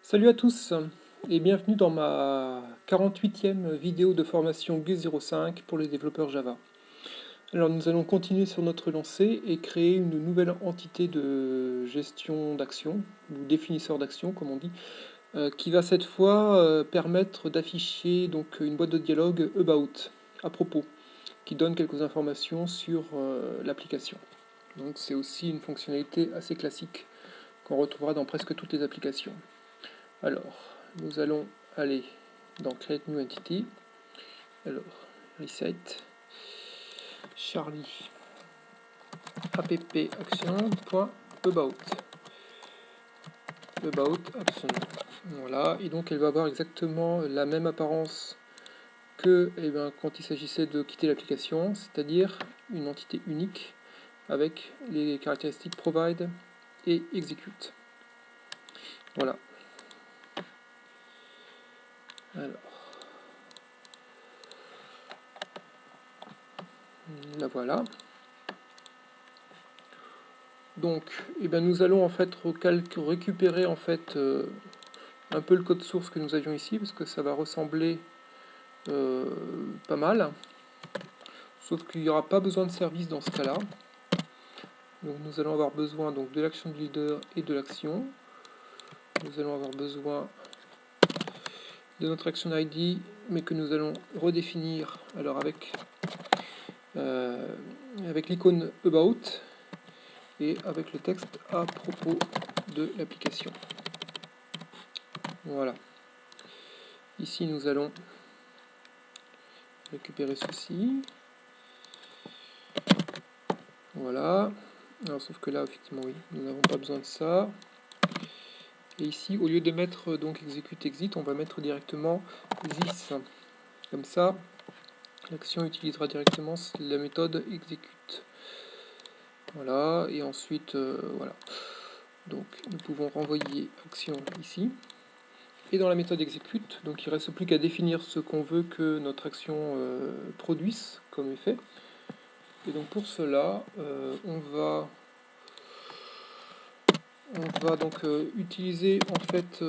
Salut à tous et bienvenue dans ma 48e vidéo de formation GUI05 pour les développeurs Java. Alors nous allons continuer sur notre lancée et créer une nouvelle entité de gestion d'action, ou définisseur d'action comme on dit, qui va cette fois permettre d'afficher donc une boîte de dialogue about, à propos, qui donne quelques informations sur l'application. Donc c'est aussi une fonctionnalité assez classique qu'on retrouvera dans presque toutes les applications. Alors, nous allons aller dans Create New Entity. Alors, Reset, Charlie, app action.about. About action. Voilà, et donc elle va avoir exactement la même apparence que quand il s'agissait de quitter l'application, c'est-à-dire une entité unique avec les caractéristiques provide et execute. Voilà. Alors, la voilà. Donc, nous allons en fait récupérer en fait un peu le code source que nous avions ici, parce que ça va ressembler pas mal. Sauf qu'il n'y aura pas besoin de service dans ce cas-là. Donc nous allons avoir besoin donc, de l'action builder et de l'action. Nous allons avoir besoin de notre action ID, mais que nous allons redéfinir alors avec l'icône about et avec le texte à propos de l'application. Voilà. Ici, nous allons récupérer ceci. Voilà. Alors, sauf que là, effectivement, oui, nous n'avons pas besoin de ça. Et ici, au lieu de mettre donc execute exit, on va mettre directement this. Comme ça, l'action utilisera directement la méthode execute. Voilà. Et ensuite, voilà. Donc, nous pouvons renvoyer action ici. Et dans la méthode execute, donc il ne reste plus qu'à définir ce qu'on veut que notre action produise comme effet. Et donc pour cela, on va donc utiliser en fait,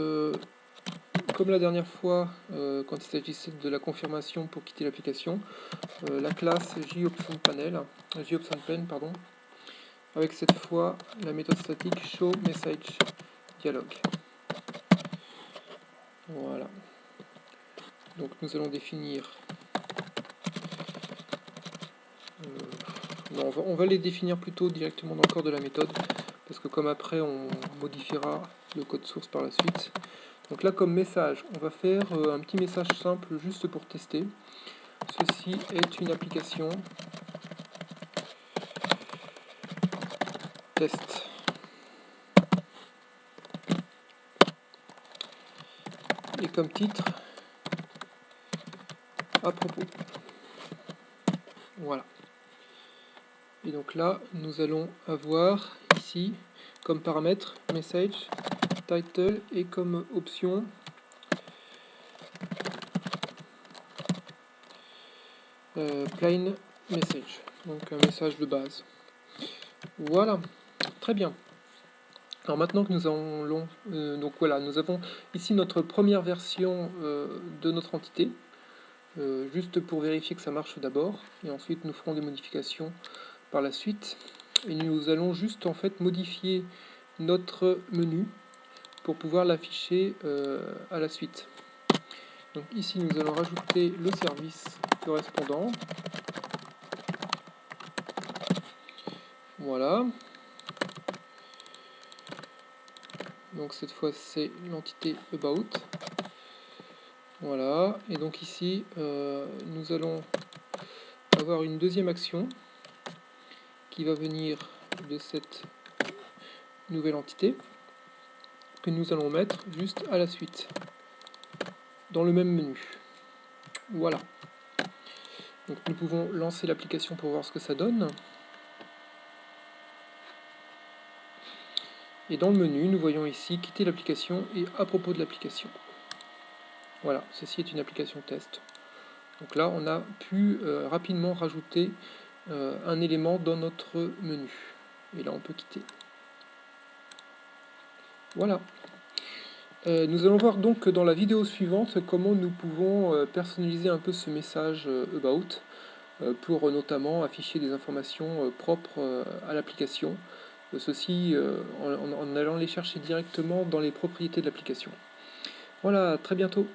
comme la dernière fois, quand il s'agissait de la confirmation pour quitter l'application, la classe JOptionPen, avec cette fois la méthode statique showMessageDialog. Voilà. Donc nous allons définir. Non, on va les définir plutôt directement dans le corps de la méthode, parce que comme après on modifiera le code source par la suite. Donc là comme message, on va faire un petit message simple juste pour tester. Ceci est une application test. Et comme titre, à propos. Voilà. Et donc là, nous allons avoir ici comme paramètre message, title et comme option plain message, donc un message de base. Voilà, très bien. Alors maintenant que nous allons, donc voilà, nous avons ici notre première version de notre entité, juste pour vérifier que ça marche d'abord, et ensuite nous ferons des modifications par la suite. Et nous allons juste en fait modifier notre menu pour pouvoir l'afficher à la suite. Donc ici nous allons rajouter le service correspondant. Voilà. Donc cette fois c'est l'entité about. Voilà. Et donc ici nous allons avoir une deuxième action qui va venir de cette nouvelle entité que nous allons mettre juste à la suite dans le même menu. Voilà. Donc nous pouvons lancer l'application pour voir ce que ça donne. Et dans le menu, nous voyons ici quitter l'application et à propos de l'application. Voilà, ceci est une application test. Donc là, on a pu rapidement rajouter un élément dans notre menu. Et là, on peut quitter. Voilà. Nous allons voir donc dans la vidéo suivante comment nous pouvons personnaliser un peu ce message About pour notamment afficher des informations propres à l'application. Ceci en allant les chercher directement dans les propriétés de l'application. Voilà, à très bientôt.